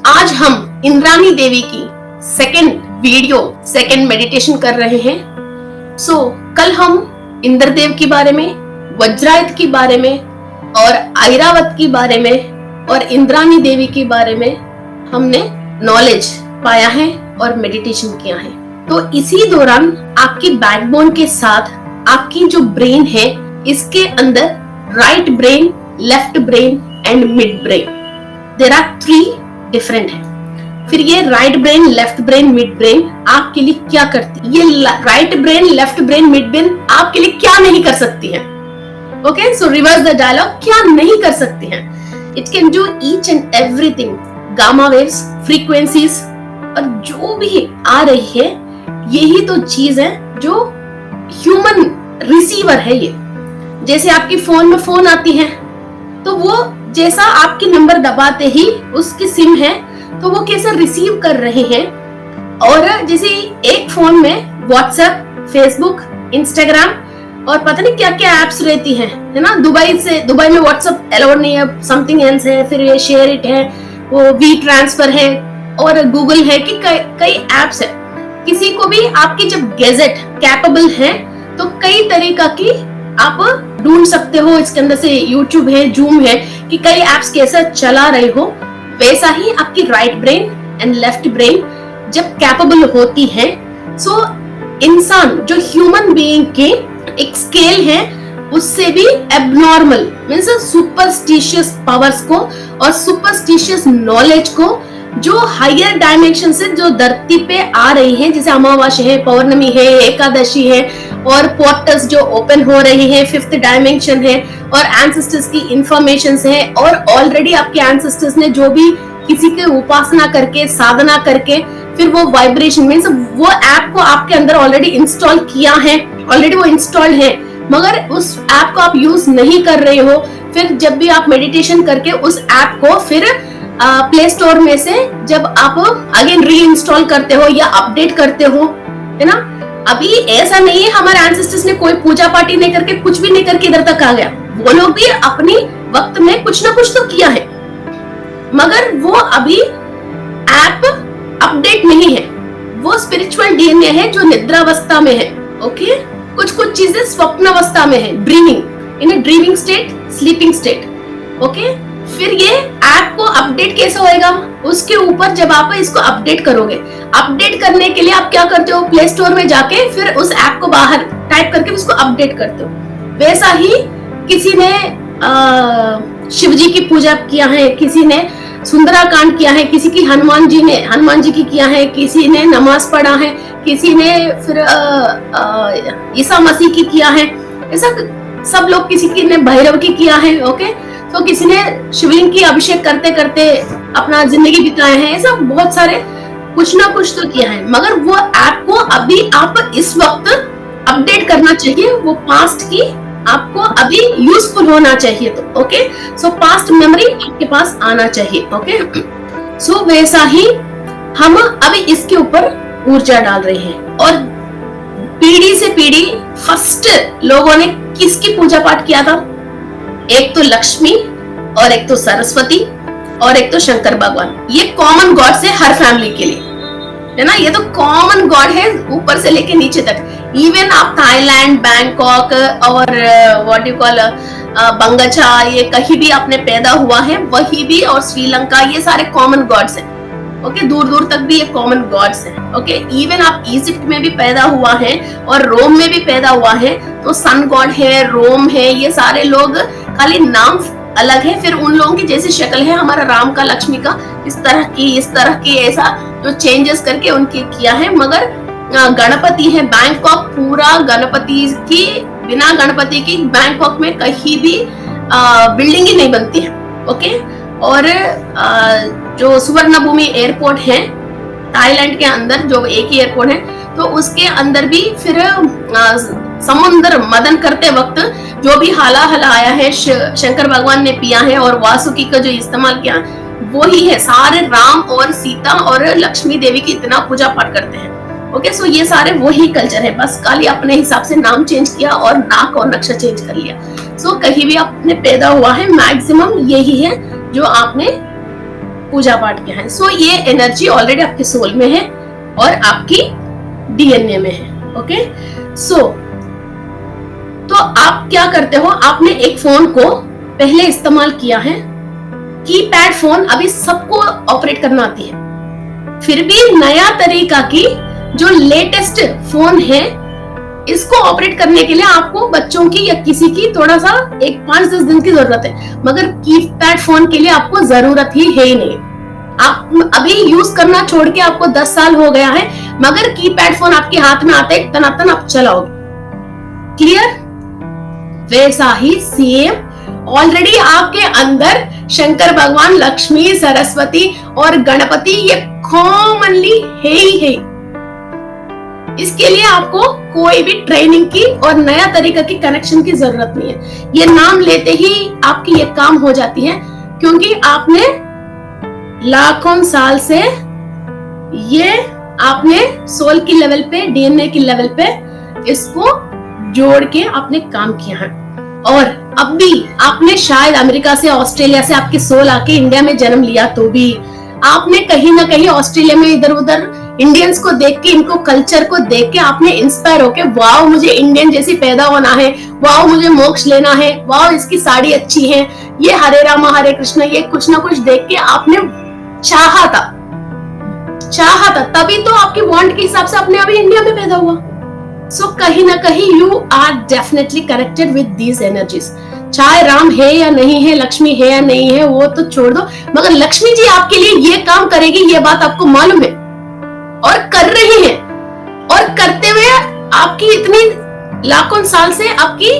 आज हम इंद्राणी देवी की सेकंड मेडिटेशन कर रहे हैं। कल हम इंद्रदेव के बारे में, वज्रायुध के बारे में और ऐरावत के बारे में और इंद्राणी देवी के बारे में हमने नॉलेज पाया है और मेडिटेशन किया है। तो इसी दौरान आपकी बैकबोन के साथ आपकी जो ब्रेन है, इसके अंदर right brain, left brain and mid brain, there are 3 different है। फिर ये right brain, left brain, mid brain आपके लिए क्या करती है? ये right brain, left brain, mid brain आपके लिए क्या नहीं कर सकती है? Okay, so reverse the dialogue, क्या नहीं कर सकती है? It can do each and everything. Gamma waves, frequencies और जो भी आ रही है, यही तो चीज है जो ह्यूमन रिसीवर है। ये जैसे आपकी फोन में फोन आती है, तो वो जैसा आपके नंबर दबाते ही उसकी सिम है, तो वो कैसे रिसीव कर रहे हैं। और जैसे एक फोन में व्हाट्सएप, फेसबुक, इंस्टाग्राम और पता नहीं क्या क्या एप्स रहती हैं, है ना। दुबई में व्हाट्सएप अलाउड नहीं है, समथिंग एल्स है, फिर ये शेयर इट है, वो वी ट्रांसफर है और गूगल है कि कई एप्स है। किसी को भी आपकी जब गैजेट कैपेबल है तो कई तरीका की आप ढूंढ सकते हो। इसके अंदर से यूट्यूब है, जूम है कि कई एप्स कैसे चला रहे हो। वैसा ही आपकी right brain and left brain जब कैपेबल होती है, सो इंसान जो ह्यूमन बीइंग के एक स्केल है, उससे भी एबनॉर्मल मींस सुपरस्टिशियस पावर्स को और सुपरस्टिशियस नॉलेज को जो हायर डायमेंशन से जो धरती पे आ रही है, जैसे अमावास्या है, पौर्णमी है, एकादशी है और पोर्टल्स जो ओपन हो रही है, 5th डायमेंशन है और एंसेस्टर्स की इंफॉर्मेशंस है। और ऑलरेडी आपके एंसेस्टर्स ने जो भी किसी के उपासना करके, साधना करके, फिर वो वाइब्रेशन मींस वो ऐप को आपके अंदर ऑलरेडी इंस्टॉल किया है, ऑलरेडी वो इंस्टॉल्ड है, मगर उस ऐप को आप यूज नहीं कर रहे हो। फिर जब भी आप मेडिटेशन करके उस ऐप को फिर प्ले स्टोर में से जब आप अगेन री इंस्टॉल करते हो या अपडेट करते हो, है ना। अभी ऐसा नहीं है हमारे एंसेस्टर्स ने कोई पूजा पाठी नहीं करके, कुछ भी नहीं करके इधर तक आ गया। वो लोग भी अपनी वक्त में कुछ ना कुछ तो किया है, मगर वो अभी ऐप अपडेट नहीं है। वो स्पिरिचुअल डीएनए है जो निद्रावस्था में है। ओके, कुछ चीजें स्वप्नावस्था में है, dreaming, in a dreaming state, sleeping state. Okay, फिर ये ऐप को अपडेट कैसे होएगा? उसके ऊपर जब आप इसको अपडेट करोगे, अपडेट करने के लिए आप क्या करते हो? प्ले स्टोर में जाके फिर उस ऐप को बाहर टाइप करके उसको अपडेट करते हो। वैसा ही किसी ने शिव जी की पूजा किया है, किसी ने सुंदराकांड किया है, किसी की हनुमान जी की किया है, किसी ने नमाज पढ़ा है, किसी ने फिर ईसा मसीह की किया है। ऐसा सब लोग, किसी की ने भैरव की किया है। ओके, तो किसी ने शिवलिंग की अभिषेक करते करते अपना जिंदगी बिताए हैं। ऐसा बहुत सारे कुछ ना कुछ तो किया है, मगर वो ऐप को अभी आप इस वक्त अपडेट करना चाहिए। वो पास्ट की आपको अभी यूजफुल होना चाहिए। तो ओके, सो पास्ट मेमोरी आपके पास आना चाहिए। ओके, सो वैसा ही हम अभी इसके ऊपर ऊर्जा डाल रहे हैं। और पीढ़ी से पीढ़ी फर्स्ट लोगों ने किसकी पूजा पाठ किया था? एक तो लक्ष्मी और एक तो सरस्वती और एक तो शंकर भगवान। ये कॉमन गॉड्स है हर फैमिली के लिए, है ना। ये तो कॉमन गॉड है ऊपर से लेके नीचे तक। इवन आप थाईलैंड, बैंकॉक और व्हाट यू कॉल बंगचा, ये कहीं भी आपने पैदा हुआ है, वही भी, और श्रीलंका, ये सारे कॉमन गॉड्स हैं। ओके, दूर दूर तक भी ये कॉमन गॉड्स हैं। ओके, इवन आप इजिप्ट में भी पैदा हुआ है और रोम में भी पैदा हुआ है, तो सन गॉड है, रोम है, ये सारे लोग, खाली नाम अलग है। फिर उन लोगों की जैसी शक्ल है हमारा राम का, लक्ष्मी का, इस तरह की ऐसा जो चेंजेस करके उनके किया है। मगर गणपति है, बैंकॉक पूरा गणपति की, बिना गणपति की बैंकॉक में कहीं भी बिल्डिंग ही नहीं बनती है। ओके, और जो सुवर्ण भूमि एयरपोर्ट है थाईलैंड के अंदर, जो एक ही एयरपोर्ट है, तो उसके अंदर भी फिर समुद्र मदन करते वक्त जो भी हाला आया है, शंकर भगवान ने पिया है और वासुकी का जो इस्तेमाल किया वो ही है। सारे राम और सीता और लक्ष्मी देवी की इतना पूजा पाठ करते हैं। ओके, सो ये सारे वही कल्चर है, बस खाली अपने हिसाब से नाम चेंज किया और नाक और नक्शा चेंज कर लिया। सो कहीं भी आपने पैदा हुआ है, मैक्सिमम यही है जो आपने पूजा पाठ किया है। सो ये एनर्जी ऑलरेडी आपके सोल में है और आपकी डीएनए में है। ओके, सो तो आप क्या करते हो, आपने एक फोन को पहले इस्तेमाल किया है, कीपैड फोन अभी सबको ऑपरेट करना आती है, फिर भी नया तरीका की जो लेटेस्ट फोन है इसको ऑपरेट करने के लिए आपको बच्चों की या किसी की थोड़ा सा एक 5-10 दिन की जरूरत है, मगर कीपैड फोन के लिए आपको जरूरत ही है ही नहीं। आप अभी यूज करना छोड़ के आपको 10 साल हो गया है, मगर कीपैड फोन आपके हाथ में आते तनातन आप चलाओगे। क्लियर? वैसा ही सेम ऑलरेडी आपके अंदर शंकर भगवान, लक्ष्मी, सरस्वती और गणपति ये कॉमनली है ही है। इसके लिए आपको कोई भी ट्रेनिंग की और नया तरीका की कनेक्शन की जरूरत नहीं है। ये नाम लेते ही आपकी ये काम हो जाती है, क्योंकि आपने लाखों साल से ये आपने सोल की लेवल पे, डीएनए की लेवल पे इसको जोड़ के आपने काम किया है। और अब भी आपने शायद अमेरिका से, ऑस्ट्रेलिया से आपके सोल आके इंडिया में जन्म लिया, तो भी आपने कहीं ना कहीं ऑस्ट्रेलिया में इधर उधर इंडियंस को देख के, इनको कल्चर को देख के आपने इंस्पायर होके, वाओ मुझे इंडियन जैसी पैदा होना है, वाओ मुझे मोक्ष लेना है, वाओ इसकी साड़ी अच्छी है, ये हरे रामा हरे कृष्ण, ये कुछ ना कुछ देख के आपने चाहा था, तभी तो आपकी वांट के हिसाब से आपने अभी इंडिया में पैदा हुआ। सो कहीं ना कहीं you are definitely connected with these energies. चाहे राम है या नहीं है, लक्ष्मी है या नहीं है, वो तो छोड़ दो, मगर लक्ष्मी जी आपके लिए ये काम करेगी, ये बात आपको मालूम है और कर रही है, और करते हुए आपकी इतनी लाखों साल से आपकी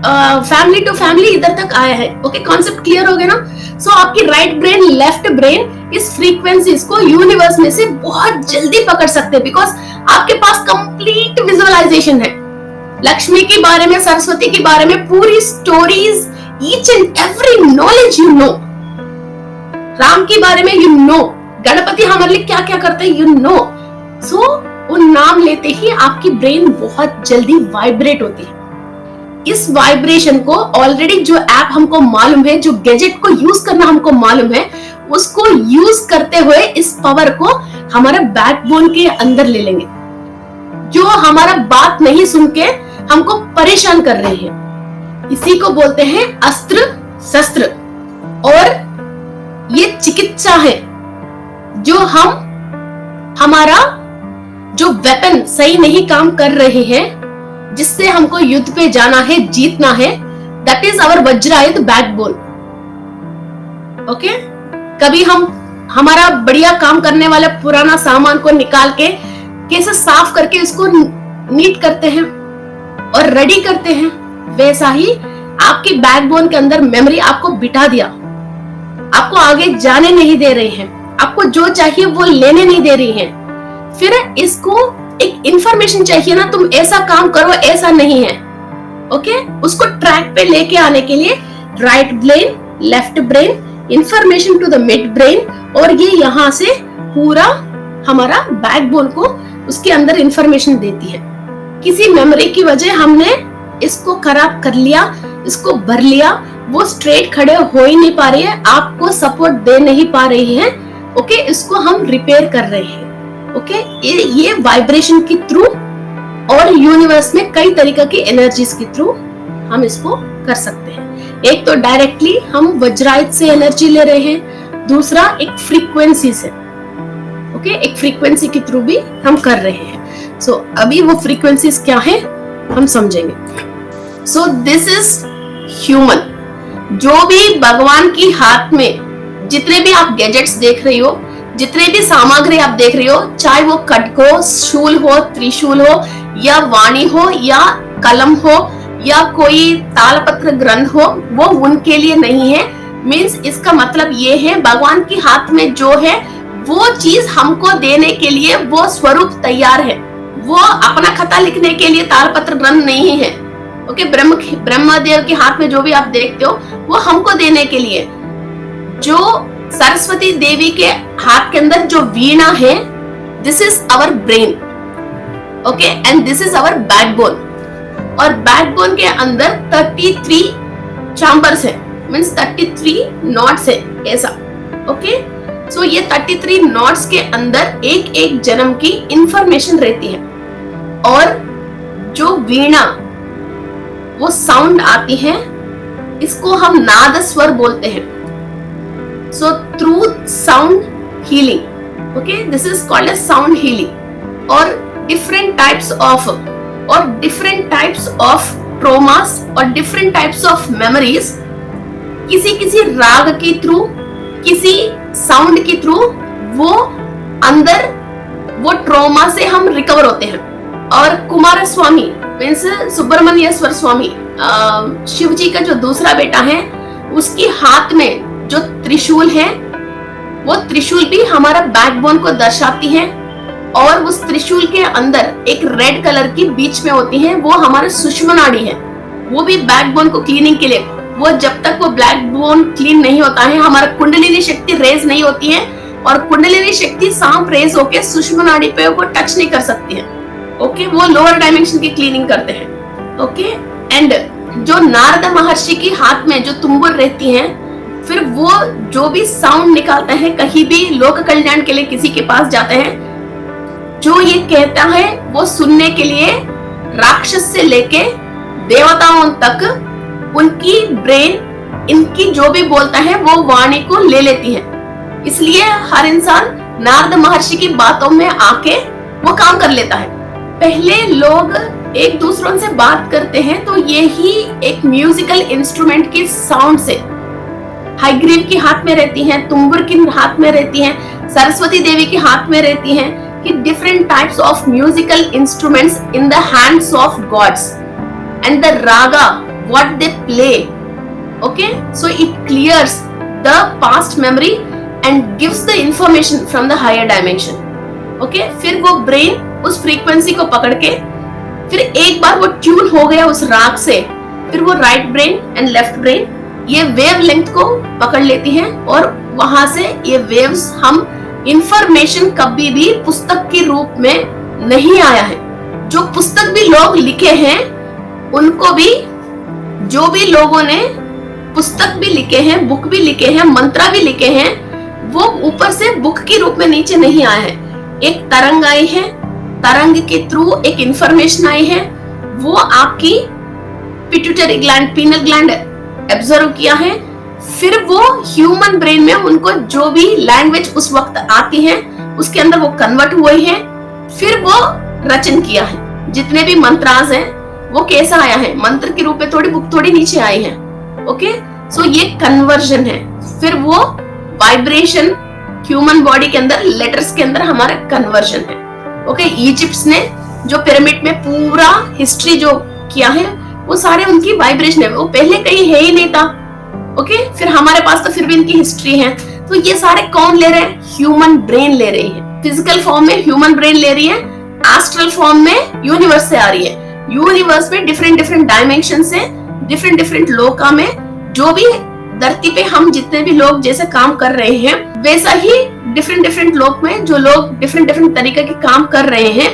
फैमिली टू फैमिली इधर तक आया है। ओके, कॉन्सेप्ट क्लियर हो गया ना? सो आपकी राइट ब्रेन, लेफ्ट ब्रेन इस फ्रीक्वेंसीज को यूनिवर्स में से बहुत जल्दी पकड़ सकते हैं, बिकॉज आपके पास कंप्लीट विजुअलाइजेशन है। लक्ष्मी के बारे में, सरस्वती के बारे में पूरी stories, each and every knowledge you know. Ram के बारे में यू नो, गणपति हमारे लिए क्या क्या करते हैं यू नो। सो उन नाम लेते ही आपकी ब्रेन बहुत जल्दी वाइब्रेट होती है। इस वाइब्रेशन को ऑलरेडी जो ऐप हमको मालूम है, जो गैजेट को यूज करना हमको मालूम है, उसको यूज करते हुए इस पावर को हमारा बैकबोन के अंदर ले लेंगे। जो हमारा बात नहीं सुन के हमको परेशान कर रहे हैं, इसी को बोलते हैं अस्त्र शस्त्र। और ये चिकित्सा है, जो हमारा जो वेपन सही नहीं काम कर रहे हैं, जिससे हमको युद्ध पे जाना है, जीतना है, that is our vajrayudh backbone. Okay, कभी हम हमारा बढ़िया काम करने वाला पुराना सामान को निकाल के कैसे साफ करके इसको नीट करते हैं और रेडी करते हैं, वैसा ही आपकी बैकबोन के अंदर मेमोरी आपको बिठा दिया, आपको आगे जाने नहीं दे रही है, आपको जो चाहिए वो लेने नहीं दे रही है। फिर इसको एक इंफॉर्मेशन चाहिए ना, तुम ऐसा काम करो, ऐसा नहीं है। ओके, उसको ट्रैक पे लेके आने के लिए right brain, left brain, information to the mid brain, और ये यहाँ से पूरा हमारा बैकबोन को उसके अंदर इंफॉर्मेशन देती है। किसी मेमोरी की वजह हमने इसको खराब कर लिया, इसको भर लिया, वो स्ट्रेट खड़े हो ही नहीं पा रही है, आपको सपोर्ट दे नहीं पा रही है। ओके, इसको हम रिपेयर कर रहे हैं। ओके, ये वाइब्रेशन के थ्रू और यूनिवर्स में कई तरीके की एनर्जीज के थ्रू हम इसको कर सकते हैं। एक तो डायरेक्टली हम वज्रायुध से एनर्जी ले रहे हैं, दूसरा एक फ्रीक्वेंसी से। ओके, एक फ्रीक्वेंसी के थ्रू भी हम कर रहे हैं। सो अभी वो फ्रीक्वेंसीज क्या है हम समझेंगे। So this is human. जो भी भगवान की हाथ में जितने भी आप गैजेट्स देख रही हो, जितने भी सामग्री आप देख रही हो, चाहे वो खड्ग हो, शूल हो, त्रिशूल हो, या वाणी हो, या कलम हो, या कोई तालपत्र ग्रंथ हो, वो उनके लिए नहीं है। मीन्स इसका मतलब ये है, भगवान की हाथ में जो है वो चीज हमको देने के लिए वो स्वरूप तैयार है। वो अपना खता लिखने के लिए तालपत्र ग्रंथ नहीं है। ओके, ब्रह्मदेव के हाथ में जो भी आप देखते हो वो हमको देने के लिए। जो सरस्वती देवी के हाथ के अंदर जो वीणा है, this is our brain. Okay, and this is our backbone. और बैकबोन के अंदर 33 चैम्बर्स है, मीन्स 33 नॉट्स है ऐसा। ओके, सो ये 33 नॉट्स के अंदर एक एक जन्म की इंफॉर्मेशन रहती है। और जो वीणा वो साउंड आती है, इसको हम नाद स्वर बोलते हैं। So through sound healing, okay, this is called as sound healing. और डिफरेंट टाइप्स ऑफ ट्रोमास और डिफरेंट टाइप्स ऑफ मेमोरीज, किसी राग के थ्रू, किसी साउंड के थ्रू वो अंदर वो ट्रोमा से हम रिकवर होते हैं। और कुमार स्वामी मीन्स सुब्रमण्येश्वर स्वामी, शिव जी का जो दूसरा बेटा है, उसके हाथ में जो त्रिशूल है, वो त्रिशूल भी हमारा बैकबोन को दर्शाती है। और उस त्रिशूल के अंदर एक रेड कलर की बीच में होती है, वो हमारे सुषुम्ना नाड़ी है। वो भी बैकबोन को क्लीनिंग के लिए, वो जब तक वो बैकबोन क्लीन नहीं होता है, हमारा कुंडलिनी शक्ति रेज नहीं होती है। और कुंडलिनी शक्ति सांप रेज होके सुषुम्ना नाड़ी पे वो टच नहीं कर सकती है। ओके, वो लोअर डायमेंशन की क्लीनिंग करते हैं। ओके, एंड जो नारद महर्षि की हाथ में जो तुम्बुर रहती है, फिर वो जो भी साउंड निकालते हैं, कहीं भी लोक कल्याण के लिए किसी के पास जाते हैं, जो ये कहता है वो सुनने के लिए राक्षस से लेके देवताओं तक उनकी ब्रेन इनकी जो भी बोलता है वो वाणी को ले लेती है। इसलिए हर इंसान नारद महर्षि की बातों में आके वो काम कर लेता है। पहले लोग एक दूसरों से बात करते हैं तो ये ही एक म्यूजिकल इंस्ट्रूमेंट की साउंड से, हाईग्रीव की हाथ में रहती हैं, तुम्बुर की हाथ में रहती हैं, सरस्वती देवी के हाथ में रहती हैं, कि different types of musical instruments in the hands of gods and the raga what they play. Okay, so it clears the past memory and gives the information from the higher dimension. Okay, फिर वो brain उस frequency को पकड़ के, फिर एक बार वो tune हो गया उस राग से, फिर वो right brain and left brain ये वेव लेंथ को पकड़ लेती है। और वहां से ये वेव्स, हम इंफॉर्मेशन कभी भी पुस्तक के रूप में नहीं आया है। जो पुस्तक भी लोग लिखे हैं, उनको भी, जो भी लोगों ने पुस्तक भी लिखे हैं, बुक भी लिखे हैं, मंत्रा भी लिखे हैं, वो ऊपर से बुक के रूप में नीचे नहीं आया है। एक तरंग आई है, तरंग के थ्रू एक इंफॉर्मेशन आई है, वो आपकी पिट्यूटरी ग्लैंड, पीनल ग्लैंड एब्जर्व किया है, फिर वो ह्यूमन ब्रेन में उनको जो भी लैंग्वेज उस वक्त आती है उसके अंदर वो कन्वर्ट हुए हैं, फिर वो रचन किया है। जितने भी मंत्रास हैं वो कैसा आया है, मंत्र के रूप में, थोड़ी बुक थोड़ी नीचे आई है। ओके, सो ये कन्वर्जन है। फिर वो वाइब्रेशन ह्यूमन बॉडी के अंदर, लेटर्स के अंदर हमारा कन्वर्जन है। ओके, इजिप्ट ने जो पिरामिड में पूरा हिस्ट्री जो किया है, वो सारे उनकी वाइब्रेशन है, वो पहले कहीं है ही नहीं था। ओके, फिर हमारे पास तो फिर भी इनकी हिस्ट्री है। तो ये सारे कौन ले रहे हैं? ह्यूमन ब्रेन ले रही है। फिजिकल फॉर्म में ह्यूमन ब्रेन ले रही है, एस्ट्रल फॉर्म में यूनिवर्स से आ रही है। यूनिवर्स में डिफरेंट डायमेंशन से, डिफरेंट लोका में, जो भी धरती पे हम जितने भी लोग जैसे काम कर रहे हैं, वैसा ही डिफरेंट लोक में जो लोग डिफरेंट तरीके के काम कर रहे हैं,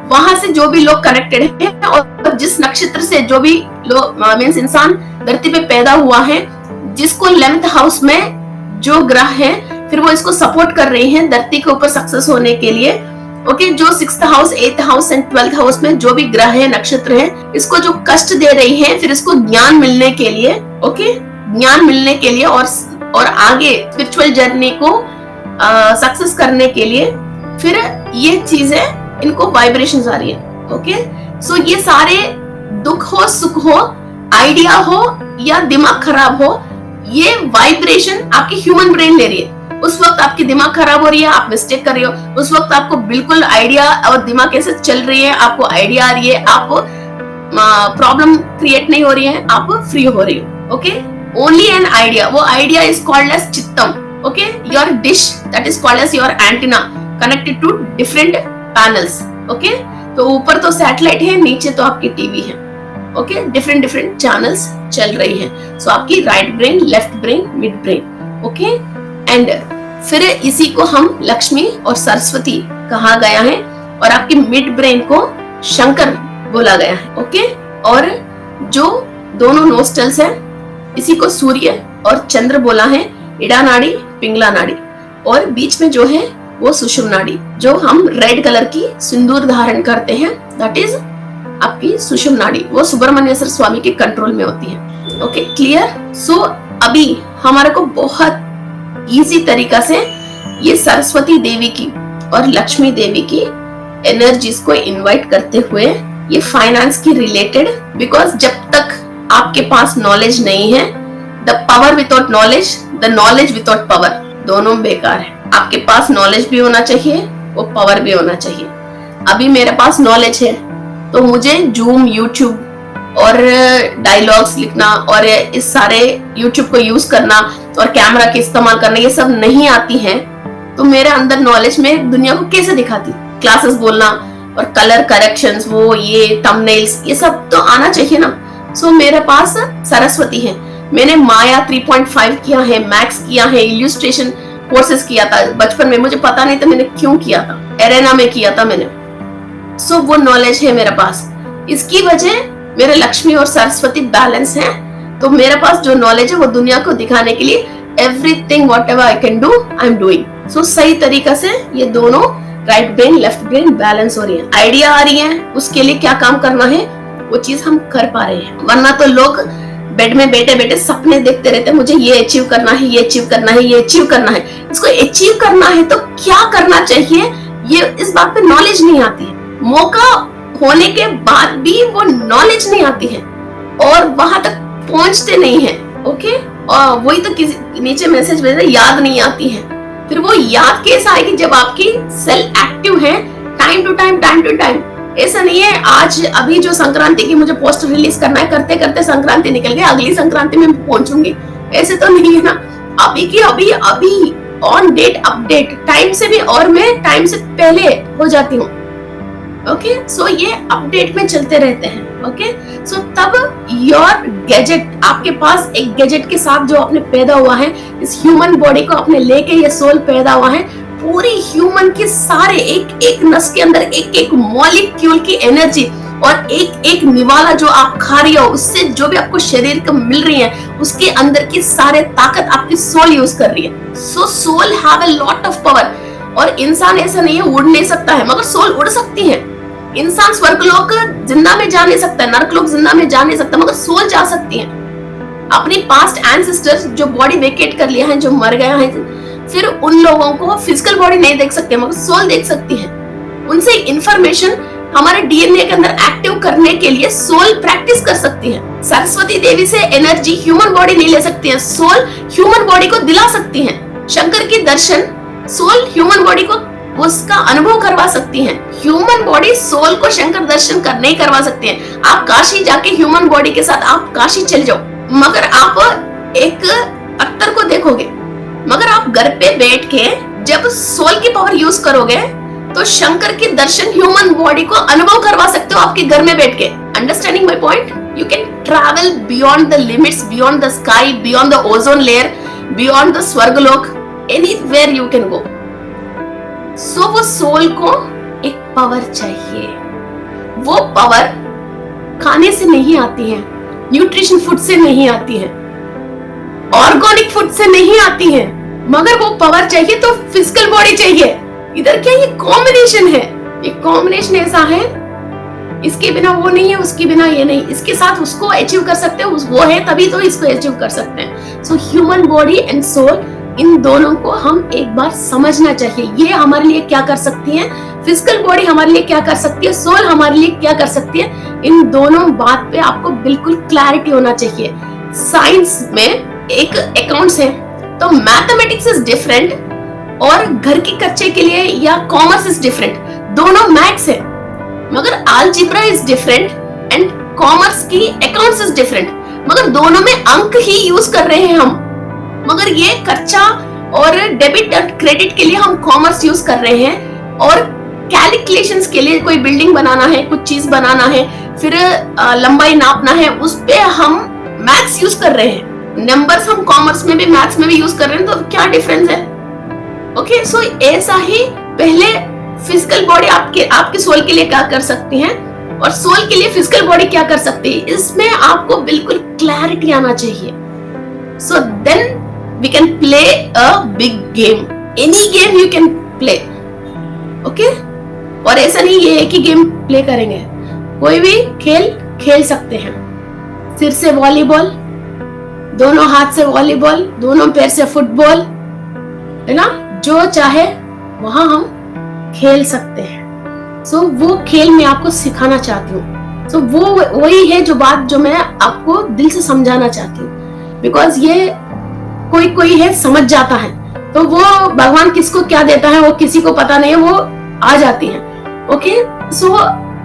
वहां से जो भी लोग कनेक्टेड हैं, और जिस नक्षत्र से जो भी लोग मीन्स इंसान धरती पे पैदा हुआ है, जिसको 11th हाउस में जो ग्रह है, फिर वो इसको सपोर्ट कर रही हैं धरती के ऊपर सक्सेस होने के लिए। ओके, जो 6th house, 8th house and 12th house में जो भी ग्रह है, नक्षत्र है, इसको जो कष्ट दे रही है, फिर इसको ज्ञान मिलने के लिए, ओके, ज्ञान मिलने के लिए और आगे स्पिरिचुअल जर्नी को सक्सेस करने के लिए, फिर ये चीजें इनको वाइब्रेशंस आ रही है। ओके, सो ये सारे दुख हो, सुख हो, आइडिया हो या दिमाग खराब हो, ये वाइब्रेशन आपकी ह्यूमन ब्रेन ले रही है। उस वक्त आपकी दिमाग खराब हो रही है, आप मिस्टेक कर रही हो, उस वक्त आपको बिल्कुल आइडिया और दिमाग कैसे चल रही है, आपको आइडिया आ रही है, आप प्रॉब्लम क्रिएट नहीं हो रही है, आप फ्री हो रही हो। ओके, ओनली एन आइडिया, वो idea is called as chittam. Okay, your dish that is called as your antenna connected to different panels. Okay, तो ऊपर तो सैटेलाइट है, नीचे तो आपकी टीवी है। ओके, डिफरेंट चैनल्स चल रही है। सो आपकी right brain, left brain, mid brain. Okay, and फिर इसी को हम लक्ष्मी और सरस्वती कहा गया है, और आपकी मिड ब्रेन को शंकर बोला गया है। ओके, और जो दोनों नोस्टल्स हैं, इसी को सूर्य और चंद्र बोला है, इड़ा नाड़ी, पिंगला नाड़ी। और बीच में जो है वो सुषुम्ना नाड़ी, जो हम रेड कलर की सिंदूर धारण करते हैं, दैट इज आपकी सुषुम्ना नाड़ी। वो सुब्रमण्येश्वर स्वामी के कंट्रोल में होती है। Okay, clear. सो अभी हमारे को बहुत इजी तरीका से ये सरस्वती देवी की और लक्ष्मी देवी की एनर्जीज को इनवाइट करते हुए ये फाइनेंस की रिलेटेड, बिकॉज जब तक आपके पास नॉलेज नहीं है, the power without knowledge, the knowledge without power, दोनों बेकार है। आपके पास नॉलेज भी होना चाहिए, वो पावर भी होना चाहिए। अभी मेरे पास नॉलेज है तो मुझे जूम, यूट्यूब और डायलॉग्स लिखना और इस सारे यूट्यूब को यूज करना और कैमरा के इस्तेमाल करना ये सब नहीं आती है, तो मेरे अंदर नॉलेज में दुनिया को कैसे दिखाती? क्लासेस बोलना और कलर करेक्शंस, वो ये थंबनेल्स, ये सब तो आना चाहिए ना। सो मेरे पास सरस्वती है। मैंने माया 3.5 किया है, मैक्स किया है, इल्यूस्ट्रेशन कोर्सेज किया था बचपन में, मुझे पता नहीं था मैंने क्यों किया था, एरेना में किया था मैंने। सो वो नॉलेज है मेरे पास। इसकी वजह मेरे लक्ष्मी और सरस्वती बैलेंस है, तो मेरे पास जो नॉलेज है वो दुनिया को दिखाने के लिए everything whatever I can do I am doing. So सही तरीका से ये दोनों right brain left brain balance हो रही है, आइडिया आ रही है, उसके लिए क्या काम करना है वो चीज हम कर पा रहे हैं। वरना तो लोग बेड में बैठे बैठे सपने देखते रहते हैं, मुझे ये अचीव करना है, ये अचीव करना है, ये अचीव करना है। इसको अचीव करना है तो क्या करना चाहिए, ये इस बात पे नॉलेज नहीं आती है। मौका होने के बाद भी वो नॉलेज नहीं आती है और वहां तक पहुंचते नहीं है। ओके, और वही तो किसी नीचे मैसेज भेज रहे, याद नहीं आती है। फिर वो याद कैसे आएगी जब आपकी सेल एक्टिव है time to time, time to time. ऐसा नहीं है आज अभी जो संक्रांति की मुझे पोस्ट रिलीज करना है, करते करते संक्रांति निकल गई, अगली संक्रांति में पहुंचूंगी, ऐसे तो नहीं है ना। अभी की अभी अभी ऑन डेट अपडेट, टाइम से भी, और मैं टाइम से पहले हो जाती हूँ। ओके, सो ये अपडेट में चलते रहते हैं। ओके, सो तब योर गैजेट, आपके पास एक गैजेट के साथ जो आपने पैदा हुआ है, इस ह्यूमन बॉडी को आपने लेके ये सोल पैदा हुआ है, पूरी ह्यूमन के सारे एक एक नस के अंदर एक एक मॉलिक्यूल की एनर्जी और एक एक निवाला जो आप खा रही हो, उससे जो भी आपको शरीर को मिल रही है, उसके अंदर की सारे ताकत आपकी सोल यूज कर रही है। So soul have a lot of power. और इंसान ऐसा नहीं है उड़ नहीं सकता है, मगर सोल उड़ सकती है। इंसान स्वर्गलोक जिंदा में जा नहीं सकता, नरकलोक जिंदा में जा नहीं सकता, मगर सोल जा सकती है। अपनी पास्ट एंसेस्टर्स जो बॉडी वेकेट कर लिया है, जो मर गया है, फिर उन लोगों को फिजिकल बॉडी नहीं देख सकते मगर सोल देख सकती है। उनसे इंफॉर्मेशन हमारे डीएनए के अंदर एक्टिव करने के लिए सोल प्रैक्टिस कर सकती है। सरस्वती देवी से एनर्जी ह्यूमन बॉडी नहीं ले सकती है, सोल ह्यूमन बॉडी को दिला सकती है। शंकर की दर्शन सोल ह्यूमन बॉडी को उसका अनुभव करवा सकती है। ह्यूमन बॉडी सोल को शंकर दर्शन नहीं करवा सकती है। आप काशी जाके ह्यूमन बॉडी के साथ आप काशी चल जाओ, मगर आप एक पत्थर को देखोगे, मगर आप घर पे बैठ के जब सोल की पावर यूज करोगे तो शंकर की दर्शन ह्यूमन बॉडी को अनुभव करवा सकते हो आपके घर में बैठ के। Understanding my point? You can travel beyond the limits, beyond the sky, beyond the ozone layer, beyond the स्वर्गलोक, एनीवेयर यू कैन गो। सो वो सोल को एक पावर चाहिए। वो पावर खाने से नहीं आती है, न्यूट्रिशन फूड से नहीं आती है, ऑर्गेनिक फूड से नहीं आती है, मगर वो पावर चाहिए तो फिजिकल बॉडी चाहिए। इधर क्या ये कॉम्बिनेशन है, ये कॉम्बिनेशन ऐसा है, इसके बिना वो नहीं है, उसके बिना ये नहीं, इसके साथ उसको अचीव कर सकते हैं, वो है तभी तो इसको अचीव कर सकते हैं। So human body and soul, इन दोनों को हम एक बार समझना चाहिए। ये हमारे लिए क्या कर सकती है, फिजिकल बॉडी हमारे लिए क्या कर सकती है, सोल हमारे लिए क्या कर सकती है, इन दोनों बात पे आपको बिल्कुल क्लैरिटी होना चाहिए। साइंस में एक अकाउंट्स है तो मैथमेटिक्स इज डिफरेंट, और घर के कच्चे के लिए या कॉमर्स इज डिफरेंट, दोनों मैथ्स है, मगर algebra is different and commerce की अकाउंट्स इज डिफरेंट, मगर दोनों में अंक ही यूज कर रहे हैं हम। मगर ये कच्चा और डेबिट और क्रेडिट के लिए हम कॉमर्स यूज कर रहे हैं, और कैलकुलेशंस के लिए कोई बिल्डिंग बनाना है, कुछ चीज बनाना है, फिर लंबाई नापना है, उस पे हम मैथ्स यूज कर रहे हैं। नंबर्स हम कॉमर्स में भी मैथ्स में भी यूज कर रहे हैं, तो क्या डिफरेंस है? ओके, सो ऐसा ही पहले फिजिकल बॉडी आपके सोल के लिए क्या कर सकती है और सोल के लिए फिजिकल बॉडी क्या कर सकती है, इसमें आपको बिल्कुल क्लैरिटी आना चाहिए। So then we can play a big game. Any game you can play, okay. और ऐसा नहीं ये एक ही गेम प्ले करेंगे, कोई भी खेल खेल सकते हैं। सिर से वॉलीबॉल, दोनों हाथ से वॉलीबॉल, दोनों पैर से फुटबॉल, है ना, जो चाहे वहां हम खेल सकते हैं। सो वो खेल मैं आपको सिखाना चाहती हूँ। सो वो वही है जो बात जो मैं आपको दिल से समझाना चाहती हूँ। बिकॉज ये कोई कोई है समझ जाता है, तो वो भगवान किसको क्या देता है वो किसी को पता नहीं है, वो आ जाती है। ओके, सो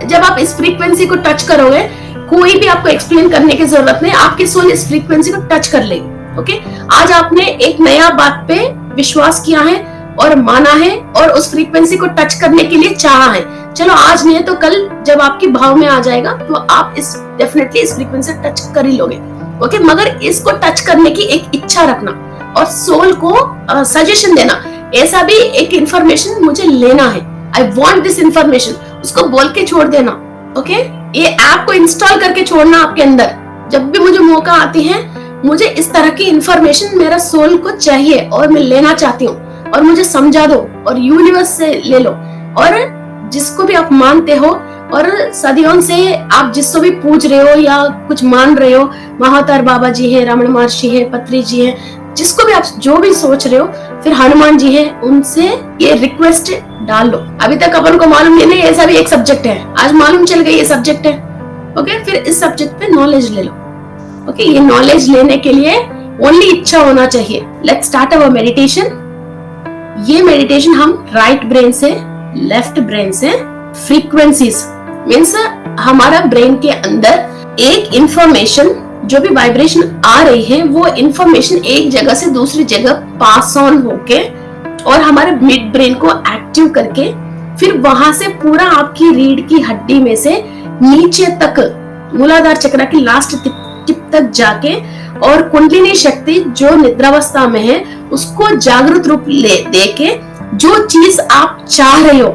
जब आप इस फ्रीक्वेंसी को टच करोगे, कोई भी आपको एक्सप्लेन करने की जरूरत नहीं, आपकी सोल इस फ्रीक्वेंसी को टच कर लेगी। ओके, आज आपने एक नया बात पे विश्वास किया है और माना है और उस फ्रीक्वेंसी को टच करने के लिए चाहा है। चलो आज नहीं है तो कल जब आपके भाव में आ जाएगा तो आप इस डेफिनेटली इस फ्रीक्वेंसी टच कर ही लोगे। ओके, मगर इसको टच करने की एक इच्छा रखना और सोल को सजेशन देना, ऐसा भी एक इंफॉर्मेशन मुझे लेना है, आई वॉन्ट दिस इंफॉर्मेशन, उसको बोल के छोड़ देना। ओके, ये ऐप को इंस्टॉल करके छोड़ना आपके अंदर। जब भी मुझे मौका आती है, मुझे इस तरह की इंफॉर्मेशन मेरा सोल को चाहिए और मैं लेना चाहती हूँ, और मुझे समझा दो और यूनिवर्स से ले लो। और जिसको भी आप मानते हो और सदियों से आप जिसको भी पूज रहे हो या कुछ मान रहे हो, महातार बाबा जी है, रमण महर्षि है, पत्री जी है, जिसको भी आप जो भी सोच रहे हो, फिर हनुमान जी है, उनसे ये रिक्वेस्ट डाल लो। अभी तक अपन को मालूम नहीं, ऐसा भी एक सब्जेक्ट है, आज मालूम चल गई ये सब्जेक्ट है। ओके, फिर इस सब्जेक्ट पे नॉलेज ले लो। ओके, ये नॉलेज लेने के लिए ओनली इच्छा होना चाहिए। Let's start our meditation. ये मेडिटेशन हम राइट ब्रेन से लेफ्ट ब्रेन से फ्रीक्वेंसीज मीन्स हमारा ब्रेन के अंदर एक इंफॉर्मेशन जो भी वाइब्रेशन आ रही है, वो इंफॉर्मेशन एक जगह से दूसरी जगह पास ऑन होके और हमारे मिड ब्रेन को एक्टिव करके फिर वहां से पूरा आपकी रीढ़ की हड्डी में से नीचे तक मूलाधार चक्र की लास्ट टिप तक जाके और कुंडलिनी शक्ति जो निद्रावस्था में है उसको जागृत रूप ले देके जो चीज आप चाह रहे हो,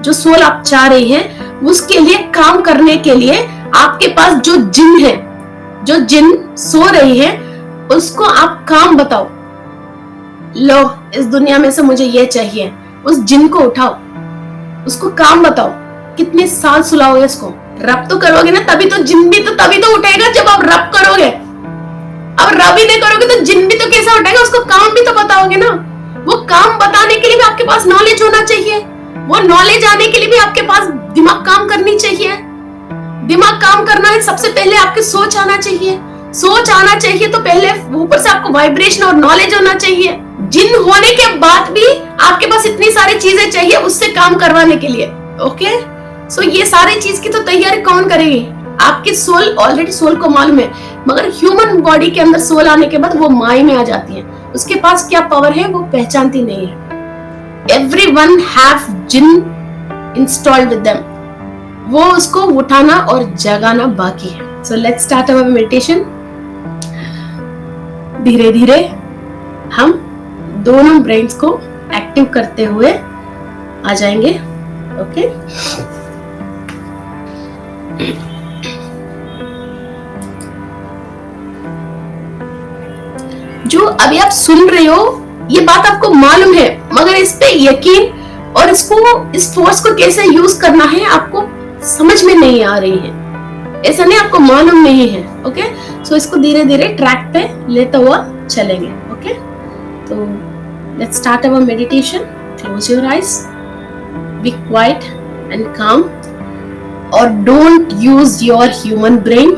जो सोल आप चाह रही है, उसके लिए काम करने के लिए आपके पास जो जिन है, जो जिन सो रही है, उसको आप काम बताओ। लो, इस दुनिया में से मुझे ये चाहिए, उस जिन को उठाओ, उसको काम बताओ। कितने साल सुलाओगे इसको? रब तो करोगे ना, तभी तो जिन भी तो तभी तो उठेगा जब आप रब करोगे। अब रब ही नहीं करोगे तो जिन भी तो कैसा उठेगा? उसको काम भी तो बताओगे ना। वो काम बताने के लिए भी आपके पास नॉलेज होना चाहिए, वो नॉलेज आने के लिए भी आपके पास दिमाग काम करनी चाहिए। दिमाग काम करना है, सबसे पहले आपकी सोच आना चाहिए। सोच आना चाहिए तो पहले ऊपर से आपको वाइब्रेशन और नॉलेज होना चाहिए। जिन होने के बाद भी आपके पास इतनी सारी चीजें चाहिए उससे काम करवाने के लिए। ओके, सो ये सारी चीज की तो तैयारी कौन करेगी? आपकी सोल, ऑलरेडी सोल को मालूम है, मगर ह्यूमन बॉडी के अंदर सोल आने के बाद वो माई में आ जाती है। उसके पास क्या पावर है वो पहचानती नहीं है। Everyone have gene installed with them, वो उसको उठाना और जगाना बाकी है। So let's start our meditation. धीरे धीरे हम दोनों ब्रेन्स को एक्टिव करते हुए आ जाएंगे। ओके, जो अभी आप सुन रहे हो ये बात आपको मालूम है, मगर इस पे यकीन और इसको, इस फोर्स को कैसे यूज करना है आपको समझ में नहीं आ रही है। ऐसा नहीं आपको मालूम नहीं है। ओके, सो इसको धीरे धीरे ट्रैक पे लेता हुआ चलेंगे। ओके, तो let's start our meditation. Close your eyes, be quiet and calm, और don't use your human brain.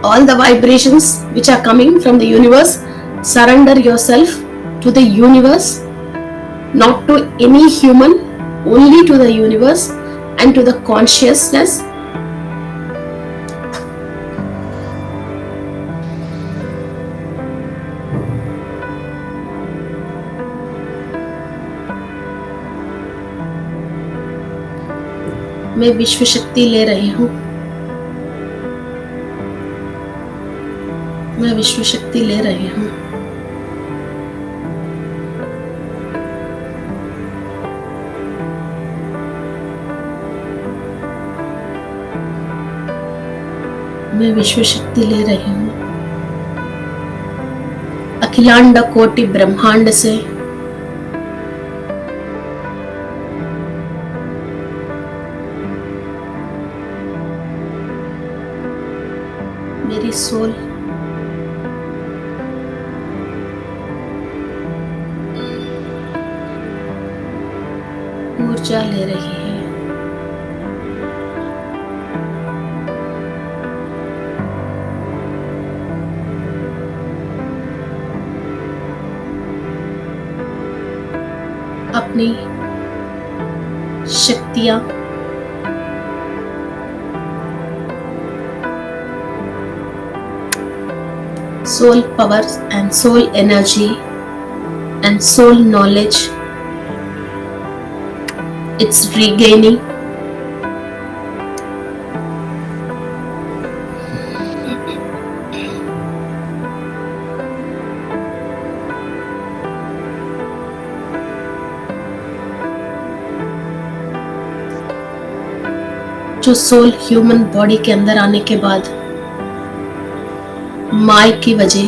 All the vibrations which are coming from the universe, surrender yourself to the universe, not to any human, only to the universe and to the consciousness. मैं विश्व शक्ति ले रही हूँ, मैं विश्व शक्ति ले रही हूँ। मैं विश्व शक्ति ले रही हूँ। अखिलांड कोटि ब्रह्मांड से सोल ऊर्जा ले रही है। अपनी शक्तियां soul powers and soul energy and soul knowledge, it's regaining. जो सोल ह्यूमन बॉडी के अंदर आने के बाद माय की वजह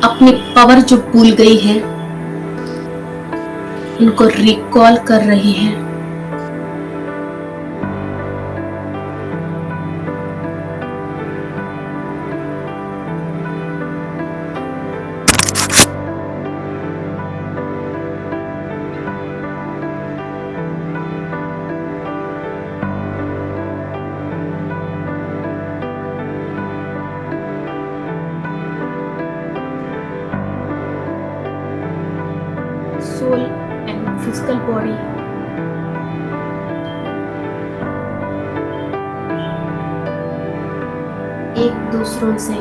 अपनी पावर जो भूल गई है उनको रिकॉल कर रही है। Soul and physical body एक दूसरों से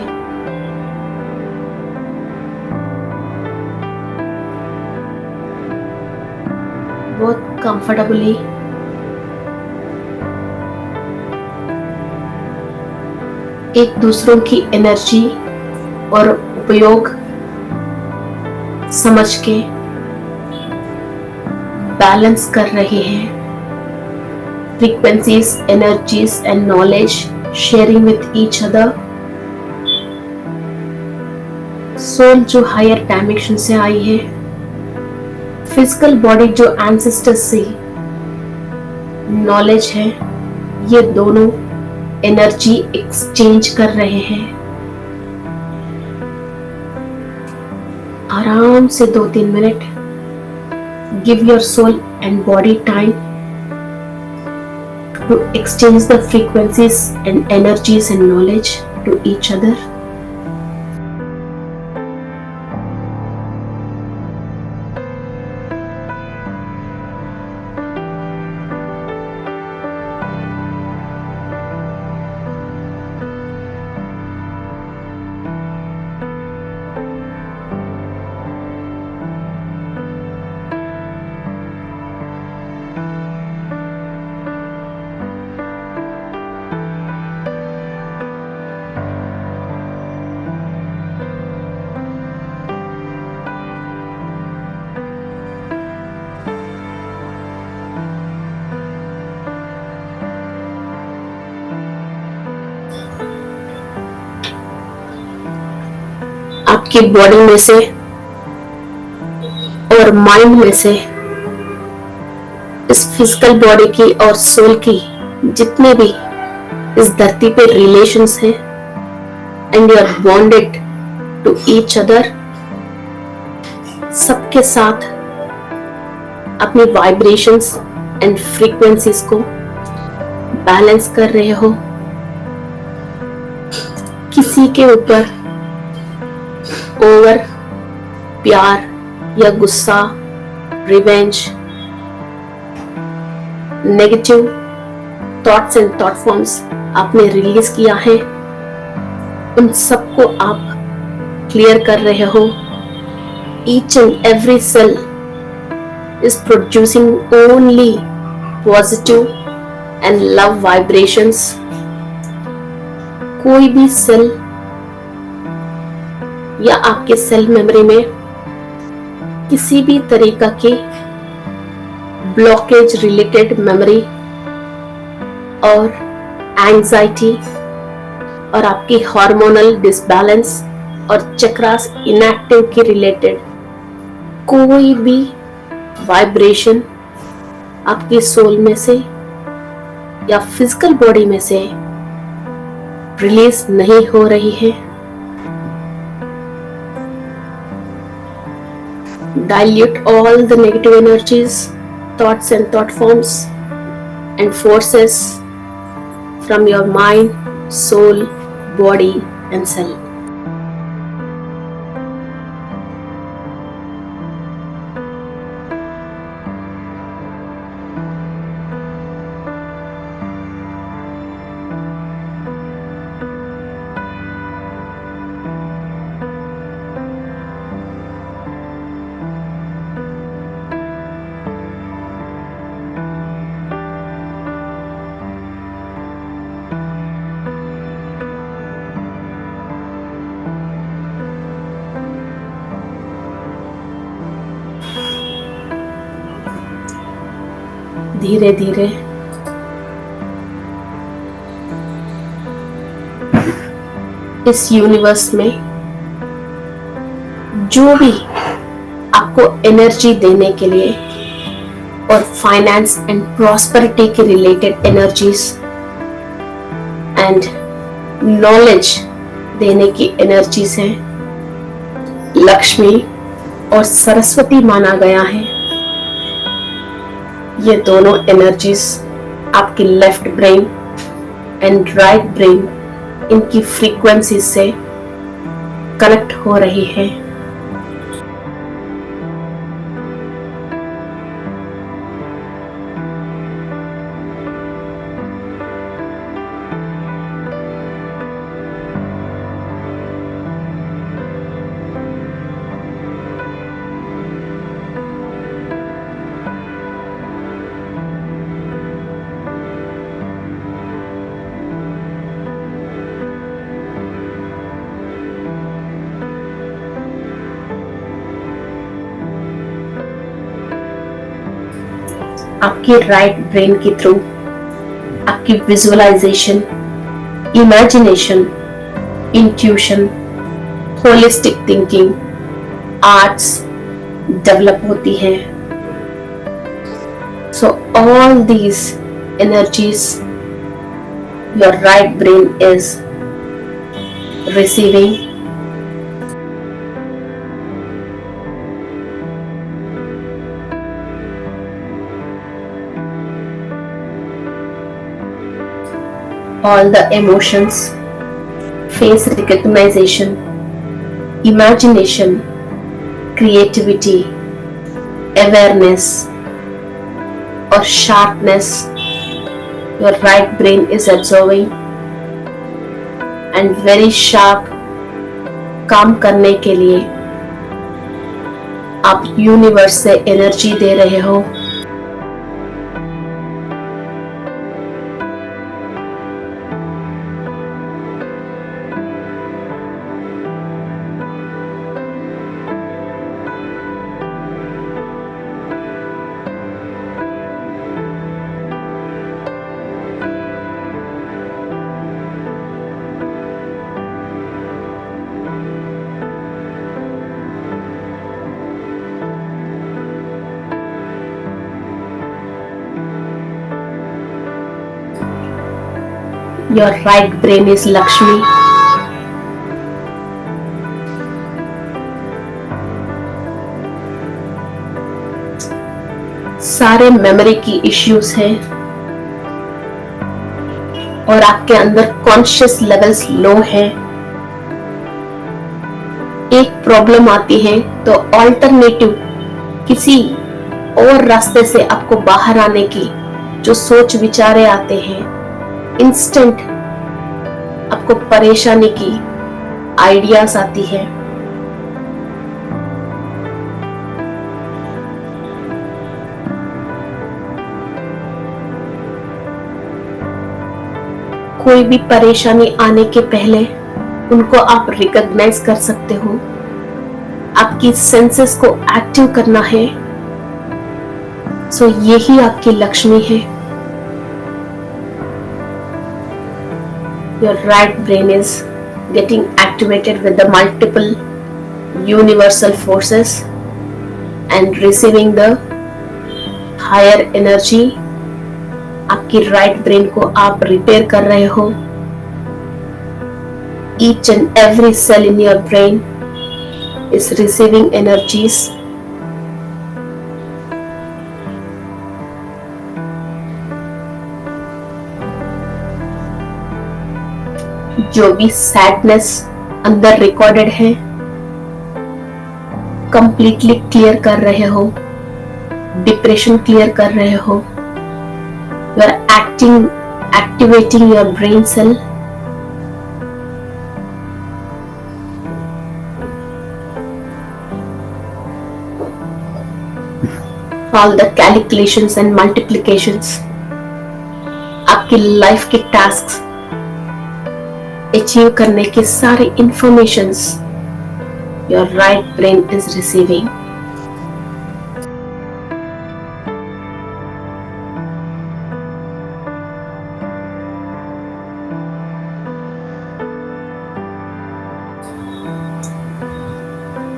बहुत कंफर्टेबली एक दूसरों की एनर्जी और उपयोग समझ के बैलेंस कर रहे हैं। Frequencies, energies and knowledge sharing with each other. Soul जो हायर डायमेंशन से आई है, फिजिकल बॉडी जो एंसेस्टर्स से नॉलेज है, ये दोनों एनर्जी एक्सचेंज कर रहे हैं। आराम से 2-3 minute give your soul and body time to exchange the frequencies and energies and knowledge to each other. आपकी बॉडी में से और माइंड में से इस फिजिकल बॉडी की और सोल की जितने भी इस धरती पे रिलेशंस हैं and you are bonded to each other, सबके साथ अपनी वाइब्रेशंस एंड फ्रीक्वेंसीज को बैलेंस कर रहे हो। किसी के ऊपर ओवर प्यार या गुस्सा, revenge, negative thoughts and thought forms आपने रिलीज किया है, उन सबको आप क्लियर कर रहे हो। Each and every cell is producing only positive and love vibrations. कोई भी सेल या आपके सेल मेमोरी में किसी भी तरीका की ब्लॉकेज रिलेटेड मेमोरी और एंजाइटी और आपकी हार्मोनल डिसबैलेंस और चक्रास इनएक्टिव के रिलेटेड कोई भी वाइब्रेशन आपकी सोल में से या फिजिकल बॉडी में से रिलीज नहीं हो रही है। Dilute all the negative energies, thoughts and thought forms and forces from your mind, soul, body and cell. धीरे धीरे इस यूनिवर्स में जो भी आपको एनर्जी देने के लिए और फाइनेंस एंड प्रॉस्पेरिटी के रिलेटेड एनर्जीज एंड नॉलेज देने की एनर्जीज हैं, लक्ष्मी और सरस्वती माना गया है। ये दोनों एनर्जीज आपकी left brain and right brain, इनकी फ्रीक्वेंसी से कनेक्ट हो रही है। आपकी राइट ब्रेन के थ्रू आपकी visualisation, imagination, intuition, holistic thinking, arts develop होती है। So all these energies your right brain is receiving all the emotions, face recognition, imagination, creativity, awareness or sharpness your right brain is absorbing and very sharp काम करने के लिए आप universe से energy दे रहे हो। Your right brain is Lakshmi. सारे memory की इश्यूज हैं और आपके अंदर कॉन्शियस लेवल्स लो है। एक प्रॉब्लम आती है तो ऑल्टरनेटिव किसी और रास्ते से आपको बाहर आने की जो सोच विचारे आते हैं, इंस्टेंट आपको परेशानी की आइडियाज आती है। कोई भी परेशानी आने के पहले उनको आप रिकॉग्नाइज कर सकते हो। आपकी सेंसेस को एक्टिव करना है। सो यही आपकी लक्ष्मी है। Your right brain is getting activated with the multiple universal forces and receiving the higher energy. आपकी राइट ब्रेन को आप रिपेयर कर रहे हो Each and every cell in your brain is receiving energies. जो भी सैडनेस अंदर रिकॉर्डेड है कंप्लीटली क्लियर कर रहे हो, डिप्रेशन क्लियर कर रहे हो. You are activating your brain cell. All the calculations and multiplications, आपकी लाइफ के टास्क अचीव करने के सारे informations your right brain is receiving.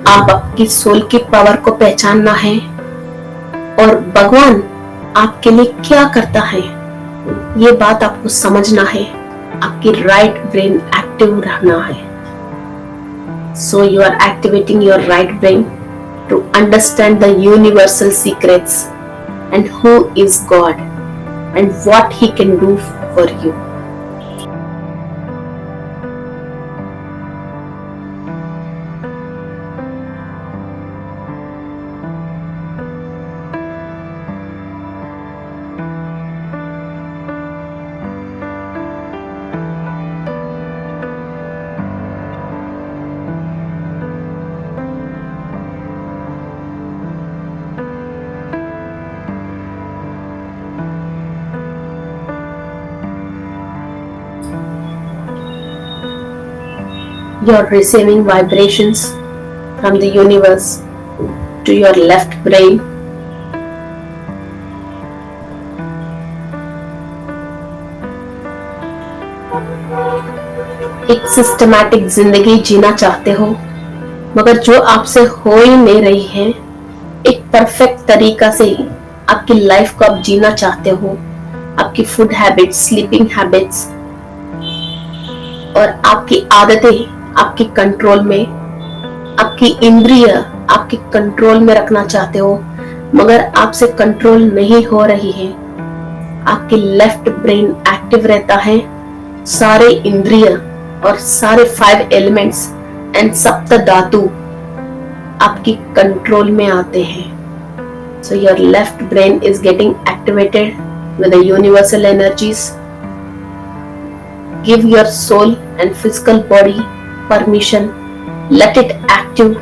आप आपकी सोल की पावर को पहचानना है और भगवान आपके लिए क्या करता है ये बात आपको समझना है. आपकी राइट ब्रेन एक्टिव रहना है. So you are activating your right brain to understand the universal secrets and who is God and what he can do for you. You're receiving vibrations from the universe to your left brain. एक systematic जिंदगी जीना चाहते हो मगर जो आपसे हो ही नहीं रही है. एक परफेक्ट तरीका से आपकी लाइफ को आप जीना चाहते हो. आपकी फूड हैबिट्स, स्लीपिंग हैबिट्स और आपकी आदतें आपके कंट्रोल में, आपकी इंद्रिय आपके कंट्रोल में रखना चाहते हो मगर आपसे कंट्रोल नहीं हो रही है. आपकी लेफ्ट ब्रेन एक्टिव रहता है. सारे इंद्रिय और सारे 5 एलिमेंट्स एंड सप्त धातु आपकी कंट्रोल में आते हैं. So your left brain is getting activated with the universal energies. Give your soul and physical body permission, let it active.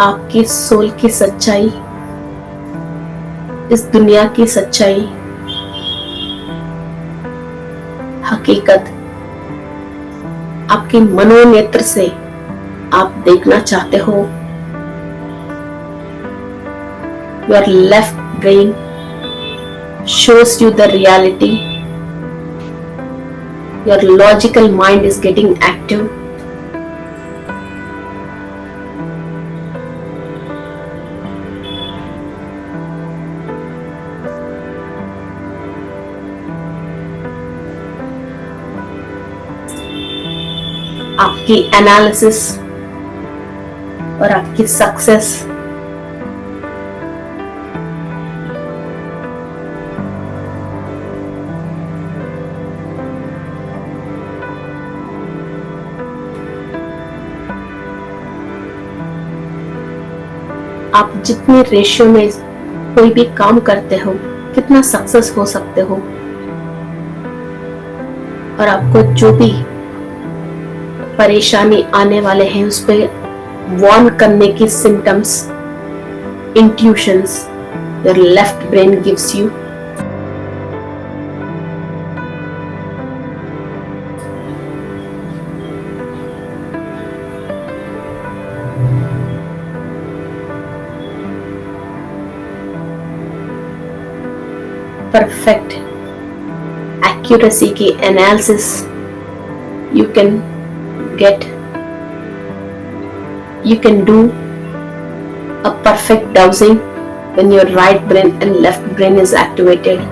आपकी सोल की सच्चाई, इस दुनिया की सच्चाई, हकीकत आपके मनोनेत्र से आप देखना चाहते हो. Your left brain shows you the reality. Your logical mind is getting active. आपकी एनालिसिस और आपकी सक्सेस आप जितने रेशियो में कोई भी काम करते हो, कितना सक्सेस हो सकते हो, और आपको जो भी परेशानी आने वाले हैं उस पे वार्न करने की symptoms, intuitions your left brain gives you. Perfect accuracy की analysis you can get. You can do a perfect dowsing when your right brain and left brain is activated.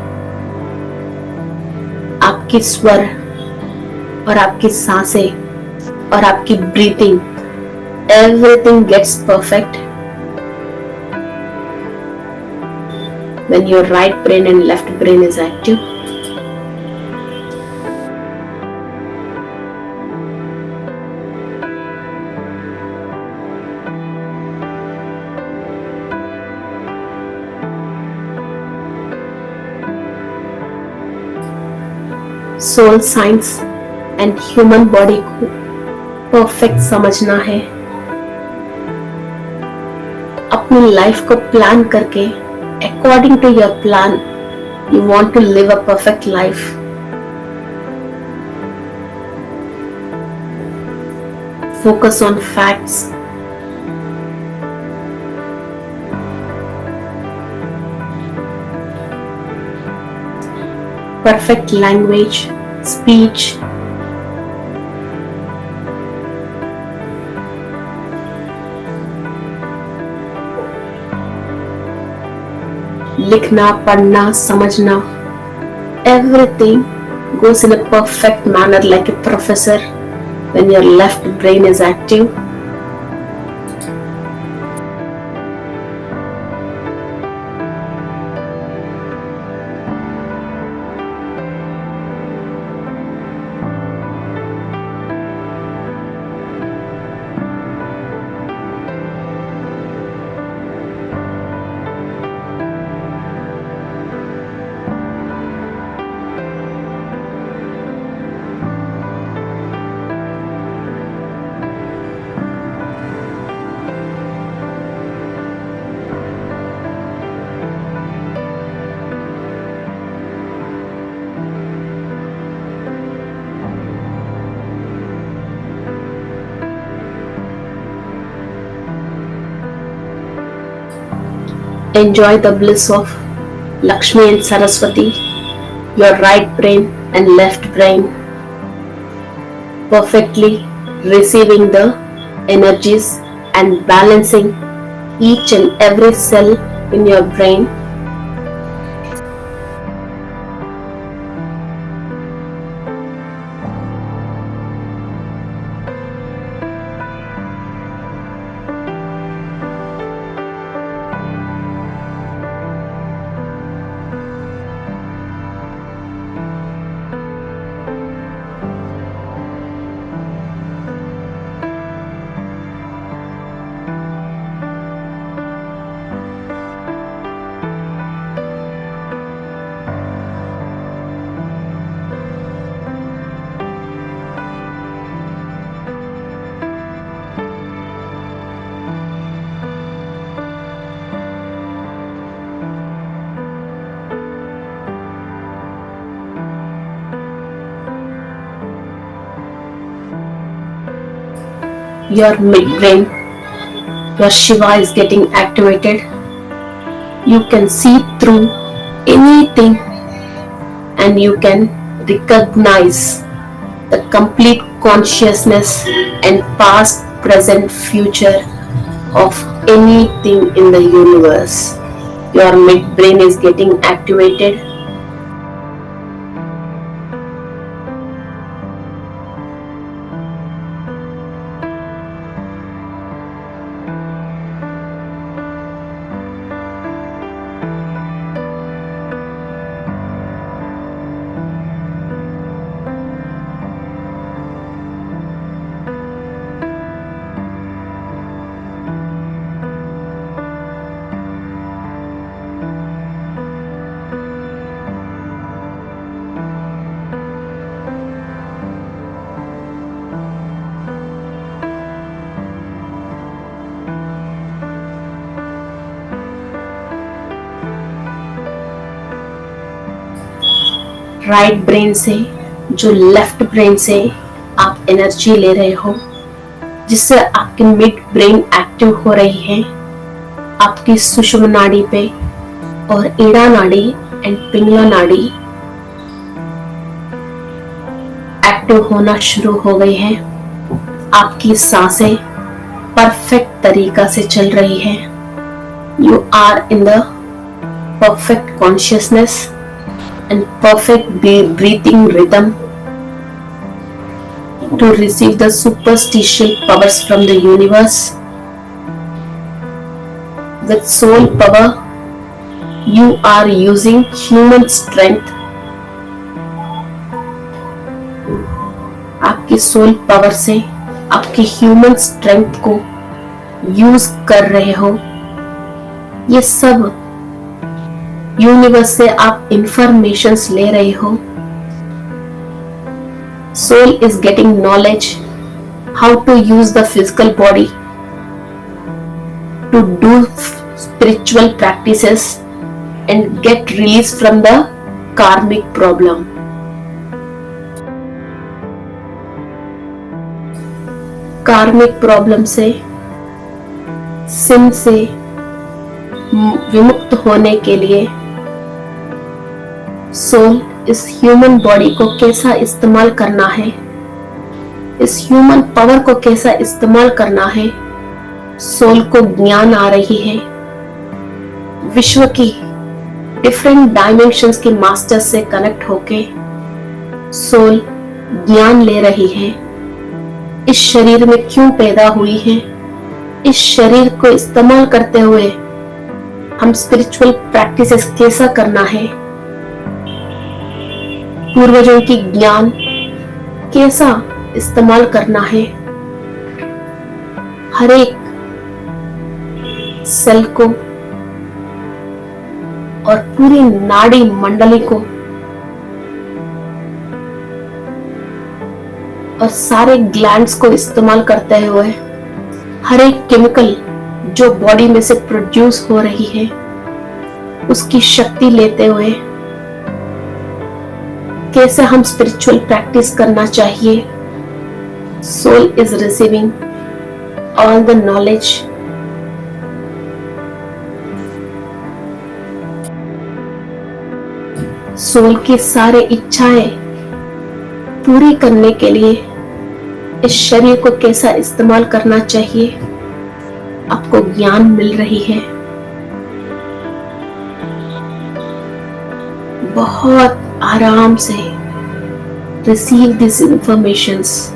आपकी स्वर और आपकी सांसें और आपकी breathing, everything gets perfect when your right brain and left brain is active. Soul science and human body को perfect समझना है, अपनी लाइफ को प्लान करके according to your plan you want to live a perfect life. Focus on facts. Perfect language, speech, लिखना, पढ़ना, समझना, everything goes in a perfect manner like a professor when your left brain is active. Enjoy the bliss of Lakshmi and Saraswati, your right brain and left brain, perfectly receiving the energies and balancing each and every cell in your brain. Your midbrain, your Shiva is getting activated. You can see through anything and you can recognize the complete consciousness and past, present, future of anything in the universe. Your midbrain is getting activated. Right brain से जो left brain से आप energy ले रहे हो, जिससे आपकी mid brain active हो रही है, आपकी सुषुम्ना नाड़ी पे और ईड़ा नाड़ी एंड पिंगला नाड़ी एक्टिव होना शुरू हो गई है। आपकी सांसें परफेक्ट तरीका से चल रही है। You are in the perfect consciousness and perfect breathing rhythm to receive the superstitial powers from the universe. With soul power, you are using human strength. आपकी सोल पावर से आपकी ह्यूमन स्ट्रेंथ को use कर रहे हो। ये सब universe से आप इंफॉर्मेशंस ले रहे हो। Soul is getting knowledge how to use the physical body to do spiritual practices and get release from the karmic problem. कार्मिक प्रॉब्लम से, सिन से विमुक्त होने के लिए सोल इस ह्यूमन बॉडी को कैसा इस्तेमाल करना है, इस ह्यूमन पावर को कैसा इस्तेमाल करना है, सोल को ज्ञान आ रही है। विश्व की डिफरेंट डायमेंशंस के मास्टर्स से कनेक्ट होके सोल ज्ञान ले रही है। इस शरीर में क्यों पैदा हुई है, इस शरीर को इस्तेमाल करते हुए हम स्पिरिचुअल प्रैक्टिसेस कैसा करना है, पूर्वजों की ज्ञान कैसा इस्तेमाल करना है, हर एक सेल को और पूरी नाड़ी मंडली को और सारे ग्लैंड्स को इस्तेमाल करते हुए हर एक केमिकल जो बॉडी में से प्रोड्यूस हो रही है उसकी शक्ति लेते हुए कैसे हम स्पिरिचुअल प्रैक्टिस करना चाहिए। Soul is receiving all the knowledge. Soul की सारे इच्छाएं पूरी करने के लिए इस शरीर को कैसा इस्तेमाल करना चाहिए आपको ज्ञान मिल रही है। बहुत आराम से रिसीव दिस इंफॉर्मेशंस।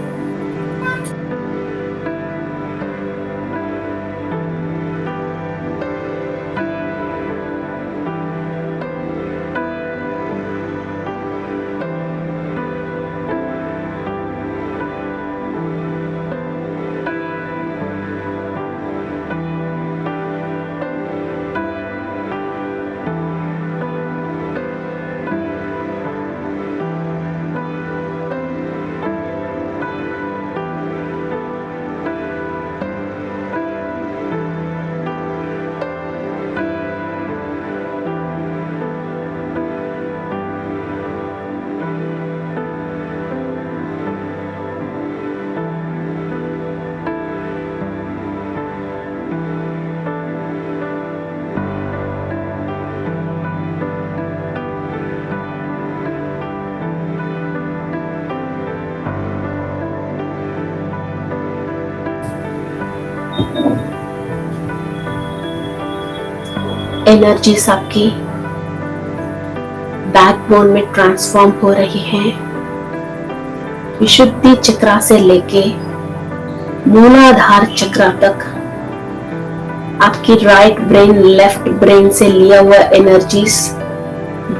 एनर्जीज आपकी बैकबोन में ट्रांसफॉर्म हो रही है। विशुद्धि चक्र से लेके मूलाधार चक्र तक आपकी राइट ब्रेन लेफ्ट ब्रेन से लिया हुआ एनर्जीज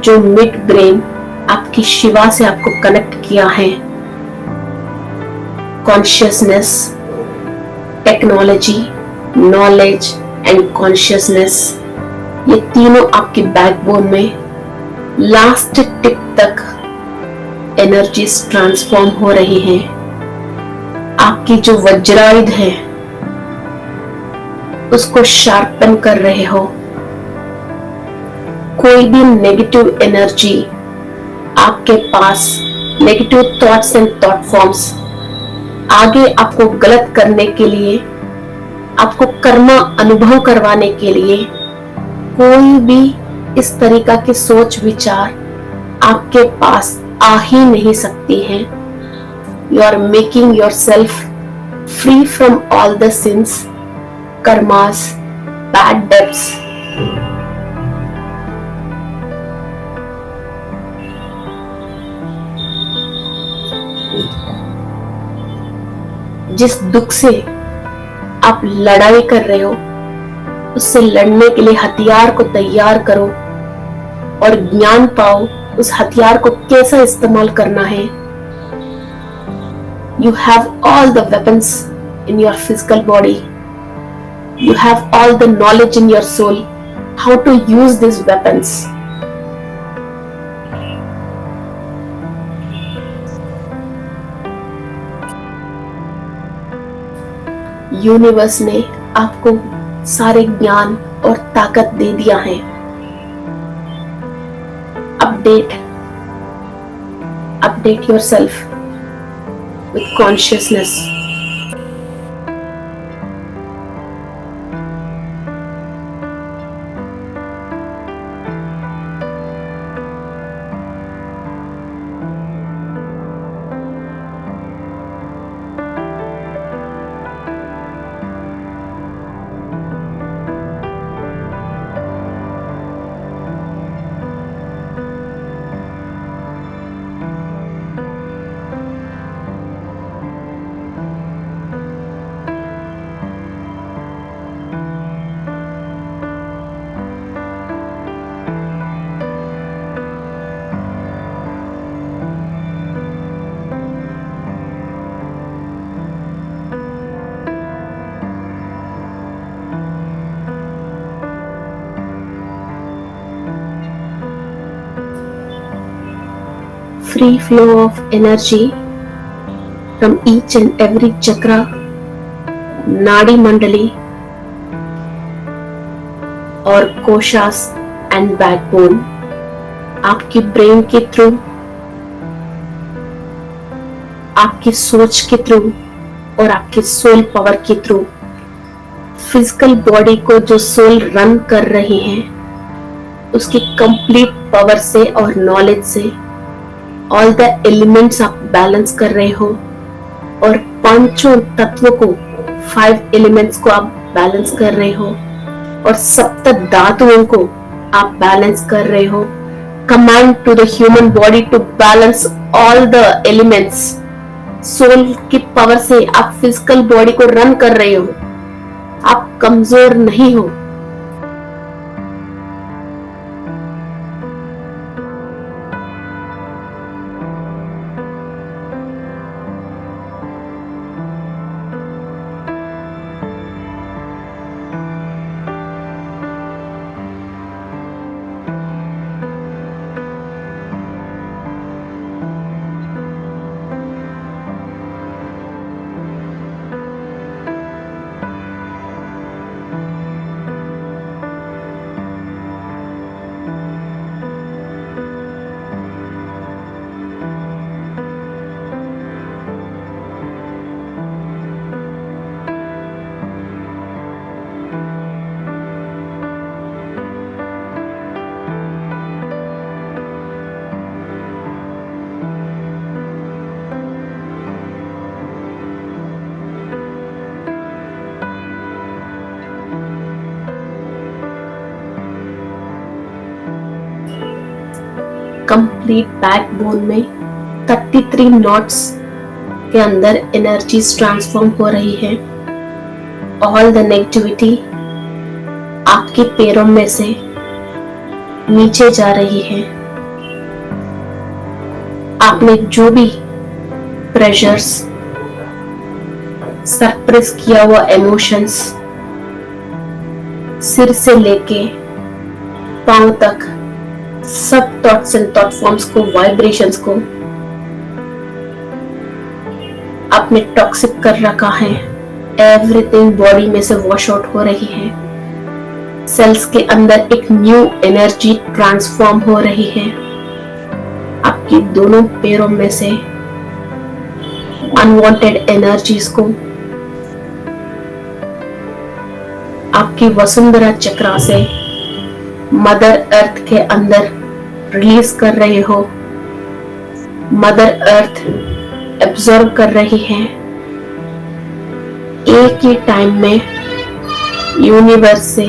जो मिड ब्रेन आपकी शिवा से आपको कनेक्ट किया है, consciousness, technology, knowledge and consciousness, ये तीनों आपके बैकबोन में लास्ट टिप तक एनर्जीज ट्रांसफॉर्म हो रही है। आपकी जो वज्रायुध है उसको शार्पन कर रहे हो। कोई भी नेगेटिव एनर्जी आपके पास, negative thoughts and thought forms आगे आपको गलत करने के लिए, आपको कर्म अनुभव करवाने के लिए कोई भी इस तरीका की सोच विचार आपके पास आ ही नहीं सकती हैं। You are making yourself free from all the sins, karmas, bad debts. जिस दुख से आप लड़ाई कर रहे हो, उससे लड़ने के लिए हथियार को तैयार करो और ज्ञान पाओ उस हथियार को कैसा इस्तेमाल करना है। You have all the weapons in your physical body, you have all the knowledge in your soul how to use this weapons. Universe ने आपको सारे ज्ञान और ताकत दे दिया है। Update yourself with consciousness. Free flow of energy from each and every chakra, नाड़ी मंडली और कोशास एंड बैकबोन आपकी ब्रेन के थ्रू, आपकी सोच के थ्रू और आपके सोल पावर के थ्रू फिजिकल बॉडी को जो सोल रन कर रही है उसकी कंप्लीट पावर से और नॉलेज से ऑल द एलिमेंट्स आप बैलेंस कर रहे हो और पांचों तत्वों को, 5 एलिमेंट्स को आप बैलेंस कर रहे हो और सप्त धातुओं को आप बैलेंस कर रहे हो। Command to the human body to balance all the elements. Soul की पावर से आप फिजिकल बॉडी को रन कर रहे हो। आप कमजोर नहीं हो। कंप्लीट बैकबोन में 33 नॉट्स के अंदर एनर्जीज ट्रांसफॉर्म हो रही है। ऑल द नेगेटिविटी आपके पैरों में से नीचे जा रही है। आपने जो भी प्रेशर्स, सप्रेस किया हुआ इमोशंस, सिर से लेके पांव तक सब थॉट्स एंड थॉट फॉर्म्स को, वाइब्रेशंस को आपने टॉक्सिक कर रखा है। एवरीथिंग बॉडी में से वॉश आउट हो रही है। सेल्स के अंदर एक न्यू एनर्जी ट्रांसफॉर्म हो रही है। आपकी दोनों पैरों में से अनवांटेड एनर्जीज को आपकी वसुंधरा चक्रा से मदर अर्थ के अंदर रिलीज कर रहे हो। मदर अर्थ एब्जॉर्ब कर रही है। एक ही टाइम में यूनिवर्स से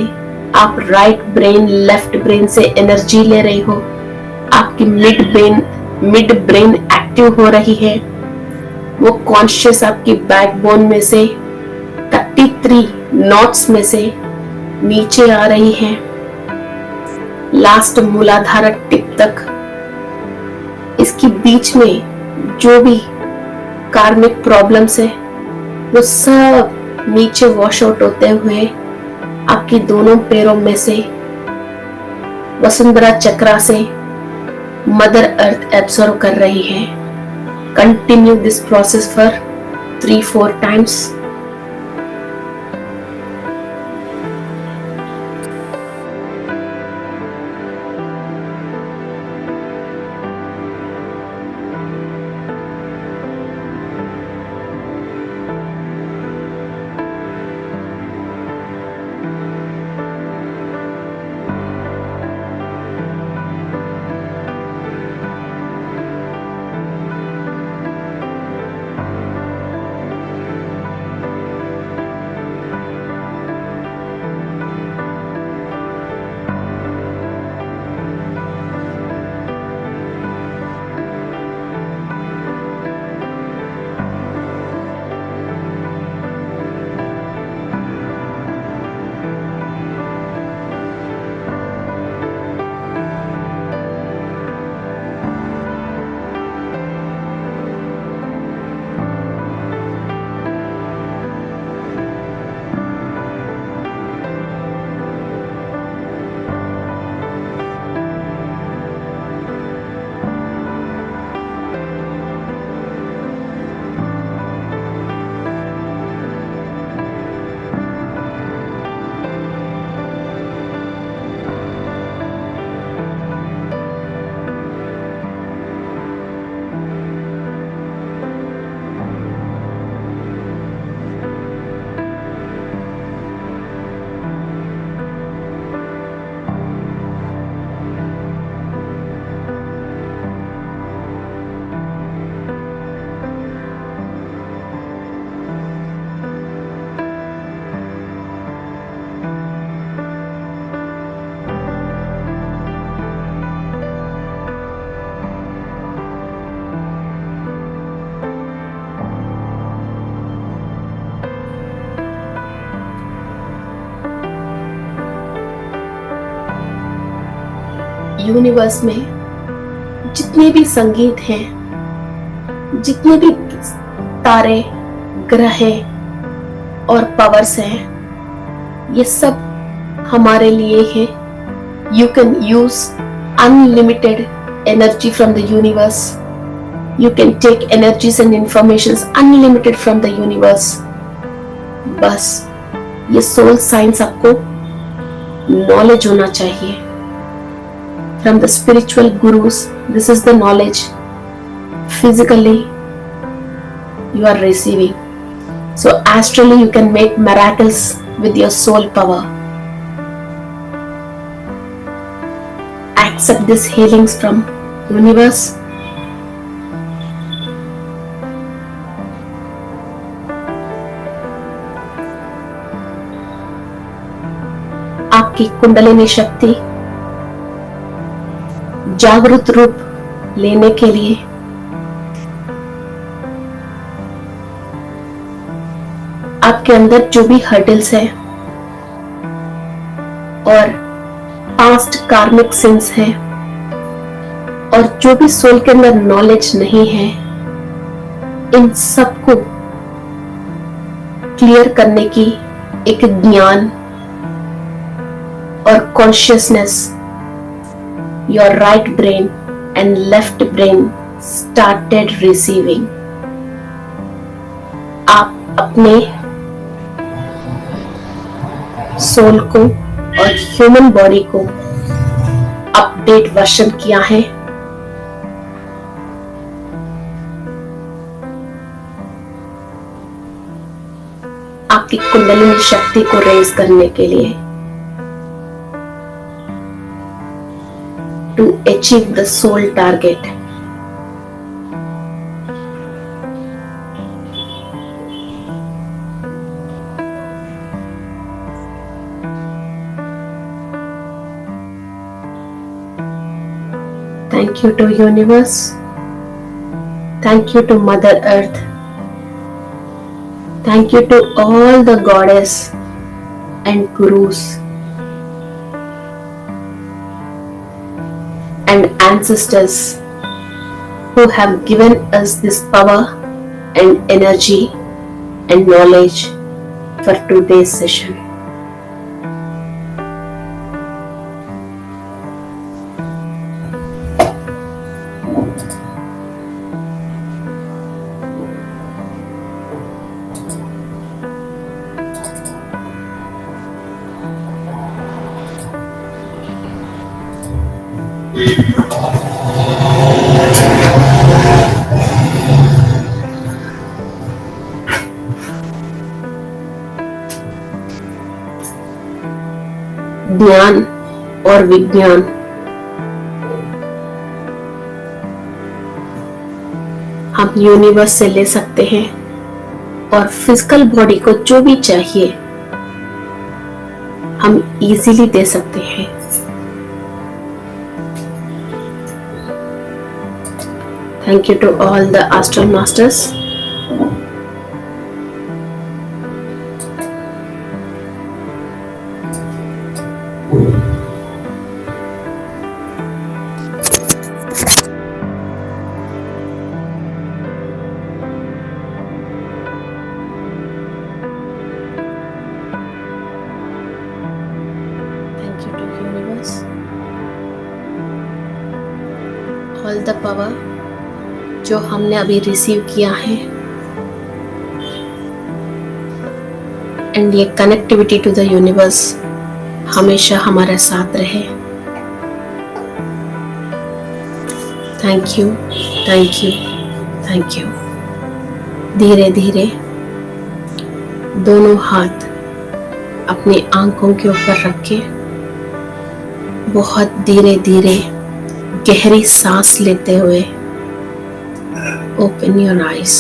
आप राइट ब्रेन लेफ्ट ब्रेन से एनर्जी ले रही हो। आपकी मिड ब्रेन एक्टिव हो रही है। वो कॉन्शियस आपकी बैकबोन में से 33 नॉट्स में से नीचे आ रही है, लास्ट मूलाधार टिप तक। इसके बीच में जो भी कार्मिक प्रॉब्लम्स है वो सब नीचे वॉश आउट होते हुए आपकी दोनों पैरों में से वसुंधरा चक्रा से मदर अर्थ एब्सॉर्ब कर रही है। Continue this process for 3-4 times. Universe में जितने भी संगीत हैं, जितने भी तारे, ग्रह और पावर्स हैं, ये सब हमारे लिए है। You can use unlimited energy from the universe. You can take energies and informations unlimited from the universe. बस ये सोल साइंस आपको नॉलेज होना चाहिए। From the spiritual gurus, this is the knowledge physically you are receiving. So astrally you can make miracles with your soul power. Accept these healings from universe. आपकी कुंडलिनी शक्ति जागृत रूप लेने के लिए आपके अंदर जो भी हर्डल्स है और पास्ट कार्मिक सिंस है और जो भी सोल के अंदर नॉलेज नहीं है, इन सबको क्लियर करने की एक ज्ञान और consciousness your right brain and left brain started receiving. आप अपने सोल को और ह्यूमन बॉडी को अपडेट वर्जन किया है। आपकी कुंडलिनी शक्ति को रेज करने के लिए to achieve the soul target. Thank you to universe. Thank you to Mother Earth. Thank you to all the goddess and gurus and ancestors who have given us this power and energy and knowledge for today's session. ज्ञान और विज्ञान हम universe से ले सकते हैं और physical body को जो भी चाहिए हम इजीली दे सकते हैं। Thank you to all the astral masters. All the power जो हमने अभी रिसीव किया है एंड ये कनेक्टिविटी टू द यूनिवर्स हमेशा हमारे साथ रहे। Thank you, thank you, thank you. धीरे धीरे दोनों हाथ अपनी आंखों के ऊपर रख के बहुत धीरे धीरे गहरी सांस लेते हुए ओपन योर आईज।